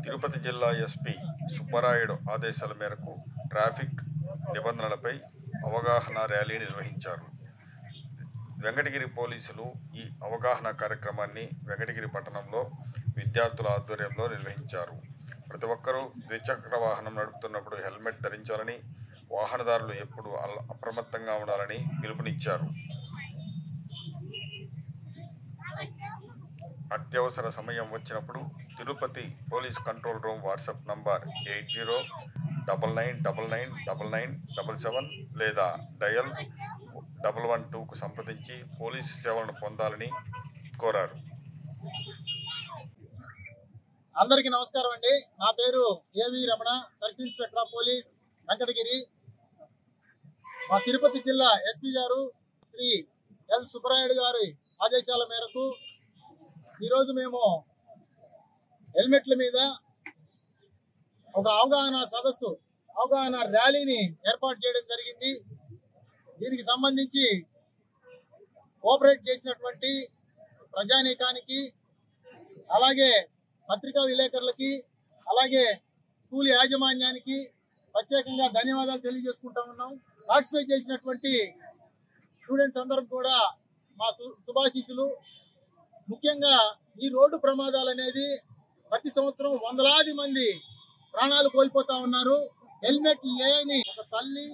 తిరుపతి జిల్లా ఎస్పీ సుబ్బరాయుడు ఆదేశాల మేరకు ట్రాఫిక్ నిబంధనలపై అవగాహన ర్యాలీ నిర్వహించారు. వెంకటగిరి పోలీసులు ఈ అవగాహన కార్యక్రమాన్ని వెంకటగిరి పట్టణంలో విద్యార్థుల ఆధ్వర్యంలో నిర్వహించారు. ప్రతి ఒక్కరూ ద్విచక్ర వాహనం నడుపుతున్నప్పుడు హెల్మెట్ ధరించాలని, వాహనదారులు ఎప్పుడూ అప్రమత్తంగా ఉండాలని పిలుపునిచ్చారు. అత్యవసర సమయం వచ్చినప్పుడు Tirupati police control room WhatsApp number 8099999977 లేదా డయల్ 112కు సంప్రదించి పోలీసు సేవలను పొందాలని కోరారు. అందరికీ నమస్కారం అండి. నా పేరు ఏవి Ramana, circle inspector of police Venkatagiri. మా తిరుపతి జిల్లా ఎస్పీ గారు శ్రీ ఎల్ సుబ్బరాయుడు గారి ఆదేశాల మేరకు ఈరోజు మేము హెల్మెట్ల మీద ఒక అవగాహన ర్యాలీని ఏర్పాటు చేయడం జరిగింది. దీనికి సంబంధించి కోఆపరేట్ చేసినటువంటి ప్రజానీకానికి, అలాగే పత్రికా విలేకరులకి, అలాగే స్కూల్ యాజమాన్యానికి ప్రత్యేకంగా ధన్యవాదాలు తెలియజేసుకుంటా ఉన్నాం. పార్టిసిపేట్ చేసినటువంటి స్టూడెంట్స్ అందరికి కూడా మా శుభాశీస్సులు. ముఖ్యంగా ఈ రోడ్డు ప్రమాదాలు అనేది ప్రతి సంవత్సరం వందలాది మంది ప్రాణాలు కోల్పోతా ఉన్నారు. హెల్మెట్ లేని ఒక తల్లి,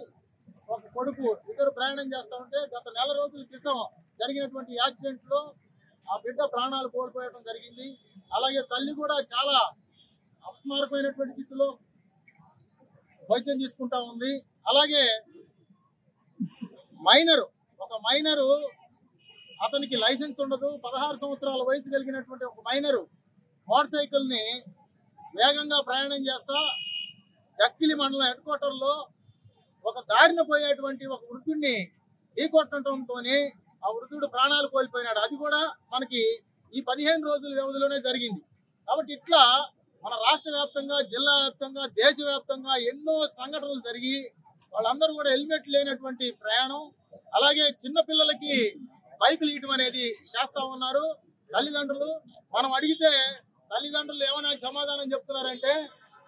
ఒక కొడుకు ఇద్దరు ప్రయాణం చేస్తూ ఉంటే గత నెల రోజుల క్రితం జరిగినటువంటి యాక్సిడెంట్ లో ఆ బిడ్డ ప్రాణాలు కోల్పోయడం జరిగింది. అలాగే తల్లి కూడా చాలా అపస్మారకమైనటువంటి స్థితిలో వైద్యం తీసుకుంటా ఉంది. అలాగే ఒక మైనరు అతనికి లైసెన్స్ ఉండదు, 16 సంవత్సరాల వయసు కలిగినటువంటి ఒక మైనరు మోటార్ సైకిల్ ని వేగంగా ప్రయాణం చేస్తా దక్కిలి మండలం హెడ్ క్వార్టర్ లో ఒక దారిన పోయేటువంటి ఒక వృద్ధుడిని ఢీకొట్టడంతో ఆ వృద్ధుడు ప్రాణాలు కోల్పోయినాడు. అది కూడా మనకి ఈ 15 రోజుల వ్యవధిలోనే జరిగింది. కాబట్టి ఇట్లా మన రాష్ట్ర వ్యాప్తంగా, జిల్లా వ్యాప్తంగా, దేశవ్యాప్తంగా ఎన్నో సంఘటనలు జరిగి వాళ్ళందరూ కూడా హెల్మెట్ లేనటువంటి ప్రయాణం, అలాగే చిన్న పిల్లలకి బైకులు ఇయటం అనేది చేస్తా ఉన్నారు తల్లిదండ్రులు. మనం అడిగితే తల్లిదండ్రులు ఏమైనా సమాధానం చెప్తున్నారంటే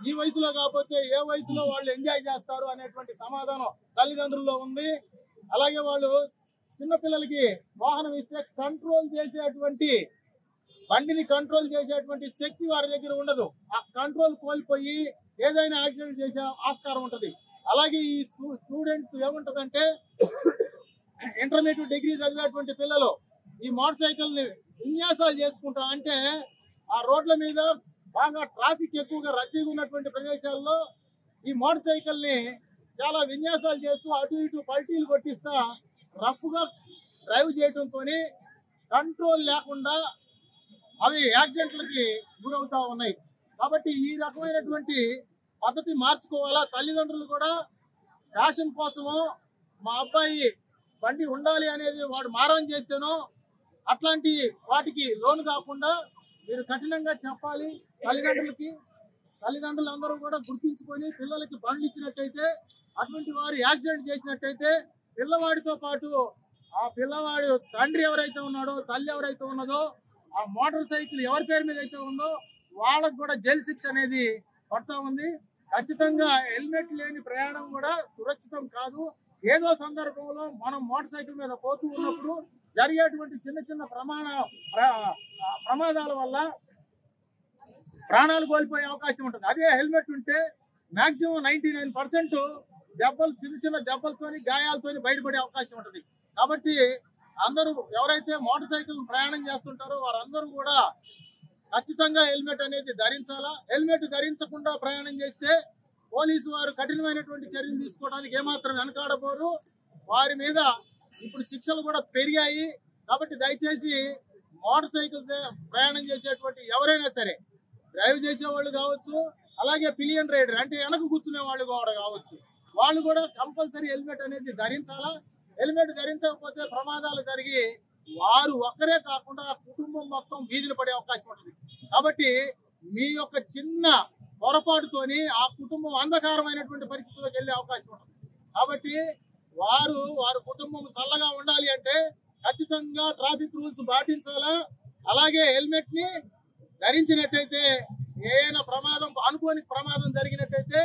ఈ వయసులో కాకపోతే ఏ వయసులో వాళ్ళు ఎంజాయ్ చేస్తారు అనేటువంటి సమాధానం తల్లిదండ్రుల్లో ఉంది. అలాగే వాళ్ళు చిన్నపిల్లలకి వాహనం ఇస్తే బండిని కంట్రోల్ చేసేటువంటి శక్తి వారి దగ్గర ఉండదు. ఆ కంట్రోల్ కోల్పోయి ఏదైనా యాక్సిడెంట్ చేసే ఆస్కారం ఉంటది. అలాగే ఈ స్టూడెంట్స్ ఏముంటదంటే ఇంటర్మీడియట్ డిగ్రీ చదివేటువంటి పిల్లలు ఈ మోటార్ సైకిల్ ని విన్యాసాలు చేసుకుంటా అంటే ఆ రోడ్ల మీద బాగా ట్రాఫిక్ ఎక్కువగా రద్దీగా ఉన్నటువంటి ప్రదేశాల్లో ఈ మోటార్ సైకిల్ ని చాలా విన్యాసాలు చేస్తూ అటు ఇటు పల్టీలు కొట్టిస్తా రఫ్ గా డ్రైవ్ చేయడంతో కంట్రోల్ లేకుండా అవి యాక్సిడెంట్లకి గురవుతా ఉన్నాయి. కాబట్టి ఈ రకమైనటువంటి పద్ధతి మార్చుకోవాలా. తల్లిదండ్రులు కూడా ఫ్యాషన్ కోసము మా అబ్బాయి బండి ఉండాలి అనేది వాడు మారం చేస్తేనో అట్లాంటి వాటికి లోను కాకుండా మీరు కఠినంగా చెప్పాలి. తల్లిదండ్రులు అందరూ కూడా గుర్తించుకొని పిల్లలకి బండ్లు ఇచ్చినట్టయితే, అటువంటి వారు యాక్సిడెంట్ చేసినట్టయితే పిల్లవాడితో పాటు ఆ పిల్లవాడు తండ్రి ఎవరైతే ఉన్నాడో, తల్లి ఎవరైతే ఉన్నదో, ఆ మోటార్ సైకిల్ ఎవరి పేరు మీద అయితే ఉందో వాళ్ళకు కూడా జైలు శిక్ష అనేది పడతా ఉంది. ఖచ్చితంగా హెల్మెట్ లేని ప్రయాణం కూడా సురక్షితం కాదు. ఏదో సందర్భంలో మనం మోటార్ సైకిల్ మీద పోతూ ఉన్నప్పుడు జరిగేటువంటి చిన్న చిన్న ప్రమాదాల వల్ల ప్రాణాలు కోల్పోయే అవకాశం ఉంటుంది. అదే హెల్మెట్ ఉంటే మాక్సిమం 99% దెబ్బలు, చిన్న దెబ్బలతోని, గాయాలతోని బయటపడే అవకాశం ఉంటుంది. కాబట్టి అందరూ ఎవరైతే మోటార్ సైకిల్ ప్రయాణం చేస్తుంటారో వారందరూ కూడా ఖచ్చితంగా హెల్మెట్ అనేది ధరించాలా. హెల్మెట్ ధరించకుండా ప్రయాణం చేస్తే పోలీసు వారు కఠినమైనటువంటి చర్యలు తీసుకోవడానికి ఏమాత్రం వెనకాడబోరు. వారి మీద ఇప్పుడు శిక్షలు కూడా పెరిగాయి. కాబట్టి దయచేసి మోటార్ సైకిల్ ప్రయాణం చేసేటువంటి ఎవరైనా సరే, డ్రైవ్ చేసేవాళ్ళు కావచ్చు, అలాగే పిలియన్ రైడర్ అంటే వెనక కూర్చునే వాళ్ళు కూడా కావచ్చు, వాళ్ళు కూడా కంపల్సరీ హెల్మెట్ అనేది ధరించాలా. హెల్మెట్ ధరించకపోతే ప్రమాదాలు జరిగి వారు ఒక్కరే కాకుండా కుటుంబం మొత్తం వీధిన పడే అవకాశం ఉంటుంది. కాబట్టి మీ యొక్క చిన్న పొరపాటుతోని ఆ కుటుంబం అంధకారమైనటువంటి పరిస్థితుల్లోకి వెళ్ళే అవకాశం ఉంటుంది. కాబట్టి వారు కుటుంబం చల్లగా ఉండాలి అంటే ఖచ్చితంగా ట్రాఫిక్ రూల్స్ పాటించాలా. అలాగే హెల్మెట్ ని ధరించినట్టయితే ఏదైనా ప్రమాదం అనుకోని ప్రమాదం జరిగినట్టయితే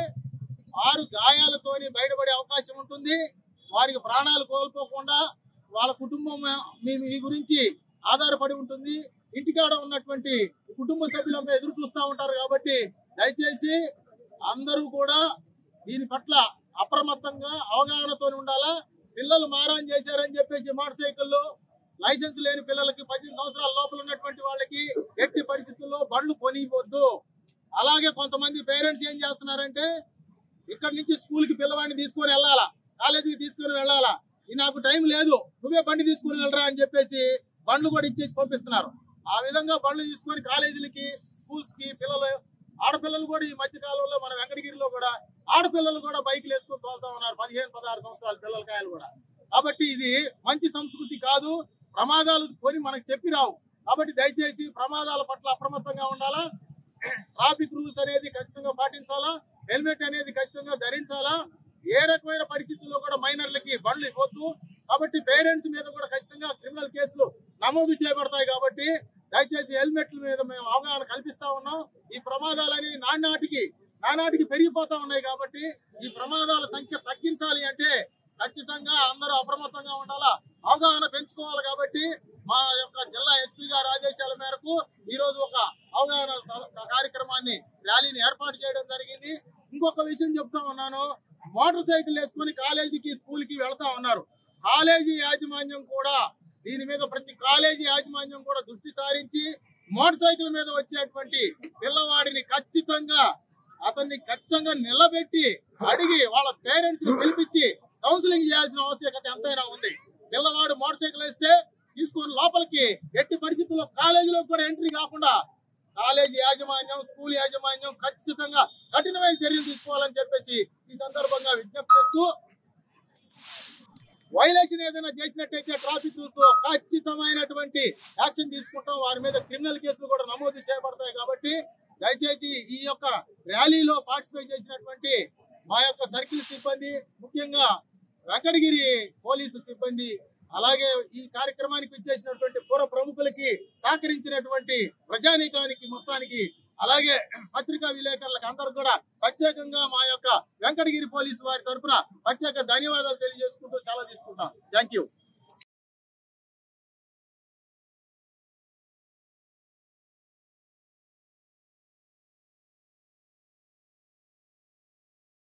6 గాయాలతోని బయటపడే అవకాశం ఉంటుంది. వారికి ప్రాణాలు కోల్పోకుండా వాళ్ళ కుటుంబం మీ గురించి ఆధారపడి ఉంటుంది. ఇంటికాడ ఉన్నటువంటి కుటుంబ సభ్యులంతా ఎదురు చూస్తూ ఉంటారు. కాబట్టి దయచేసి అందరూ కూడా దీని పట్ల అప్రమత్తంగా అవగాహనతో ఉండాలా. పిల్లలు మారాన్ చేశారని చెప్పేసి మోటార్ సైకిళ్ళు లైసెన్స్ లేని పిల్లలకి 18 సంవత్సరాల లోపల ఉన్నటువంటి వాళ్ళకి ఎట్టి పరిస్థితుల్లో బండ్లు కొనివ్వద్దు. అలాగే కొంతమంది పేరెంట్స్ ఏం చేస్తున్నారంటే ఇక్కడి నుంచి స్కూల్ కి పిల్లవాడిని తీసుకొని వెళ్ళాలా, కాలేజీకి తీసుకొని వెళ్ళాలా, నాకు టైం లేదు నువ్వే బండి తీసుకుని వెళ్ళరా అని చెప్పేసి బండ్లు కూడా ఇచ్చేసి పంపిస్తున్నారు. ఆ విధంగా బండ్లు తీసుకొని కాలేజీలకి స్కూల్స్ కి పిల్లలు ఆడపిల్లలు కూడా ఈ మధ్య కాలంలో మన వెంకటగిరిలో కూడా ఆడపిల్లలు కూడా బైక్లు వేసుకొని తోలుతా ఉన్నారు. 15-16 సంవత్సరాల పిల్లలకాయలు కూడా. కాబట్టి ఇది మంచి సంస్కృతి కాదు. ప్రమాదాలు కొని మనకు చెప్పి రావు. కాబట్టి దయచేసి ప్రమాదాల పట్ల అప్రమత్తంగా ఉండాలా. ట్రాఫిక్ రూల్స్ అనేది ఖచ్చితంగా పాటించాలా. హెల్మెట్ అనేది ఖచ్చితంగా ధరించాలా. ఏ రకమైన పరిస్థితుల్లో కూడా మైనర్లకి బండ్లు ఇవ్వద్దు. కాబట్టి పేరెంట్స్ మీద కూడా ఖచ్చితంగా క్రిమినల్ కేసులు నమోదు చేయబడతాయి. కాబట్టి దయచేసి హెల్మెట్ల మీద మేము అవగాహన కల్పిస్తా ఉన్నాం. ఈ ప్రమాదాలు అనేవి నానాటికి పెరిగిపోతా ఉన్నాయి. కాబట్టి ఈ ప్రమాదాల సంఖ్య తగ్గించాలి అంటే ఖచ్చితంగా అందరూ అప్రమత్తంగా ఉండాలా, అవగాహన పెంచుకోవాలి. కాబట్టి మా యొక్క జిల్లా ఎస్పీ గారి ఆదేశాల మేరకు ఈ రోజు ఒక అవగాహన కార్యక్రమాన్ని ర్యాలీని ఏర్పాటు చేయడం జరిగింది. ఇంకొక విషయం చెప్తా ఉన్నాను. మోటార్ సైకిల్ వేసుకొని కాలేజీకి స్కూల్కి వెళ్తా ఉన్నారు. కాలేజీ యాజమాన్యం కూడా దీని మీద ప్రతి కాలేజీ యాజమాన్యం కూడా దృష్టి సారించి మోటార్ సైకిల్ మీద వచ్చేటువంటి పిల్లవాడిని ఖచ్చితంగా నిలబెట్టి అడిగి వాళ్ళ పేరెంట్స్ ని పిలిపించి కౌన్సిలింగ్ చేయాల్సిన ఆవశ్యకత ఎంతైనా ఉంది. పిల్లవాడు మోటార్ సైకిల్ వేస్తే తీసుకొని లోపలికి ఎట్టి పరిస్థితుల్లో కాలేజీలో కూడా ఎంట్రీ కాకుండా కాలేజీ యాజమాన్యం స్కూల్ యాజమాన్యం ఖచ్చితంగా కఠినమైన చర్యలు తీసుకోవాలని చెప్పేసి ఈ సందర్భంగా విజ్ఞప్తి చేస్తూ, వైలేషన్ ఏదైనా చేసినట్టయితే ట్రాఫిక్ రూల్స్ ఖచ్చితమైనటువంటి యాక్షన్ తీసుకుంటాం. వారి మీద క్రిమినల్ కేసులు కూడా నమోదు చేయబడతాయి. కాబట్టి దయచేసి ఈ యొక్క ర్యాలీలో పార్టిసిపేట్ చేసినటువంటి మా యొక్క సర్కిల్ సిబ్బంది, ముఖ్యంగా వెంకటగిరి పోలీసు సిబ్బంది, అలాగే ఈ కార్యక్రమానికి ఇచ్చేసినటువంటి పూర్వ ప్రముఖులకి సహకరించినటువంటి ప్రజానీకానికి మొత్తానికి, అలాగే పత్రికా విలేకరులకు అందరూ కూడా ప్రత్యేకంగా మా యొక్క వెంకటగిరి పోలీసు వారి తరఫున ప్రత్యేక ధన్యవాదాలు తెలియజేసుకుంటూ చాలా తీసుకుంటాం. Thank you.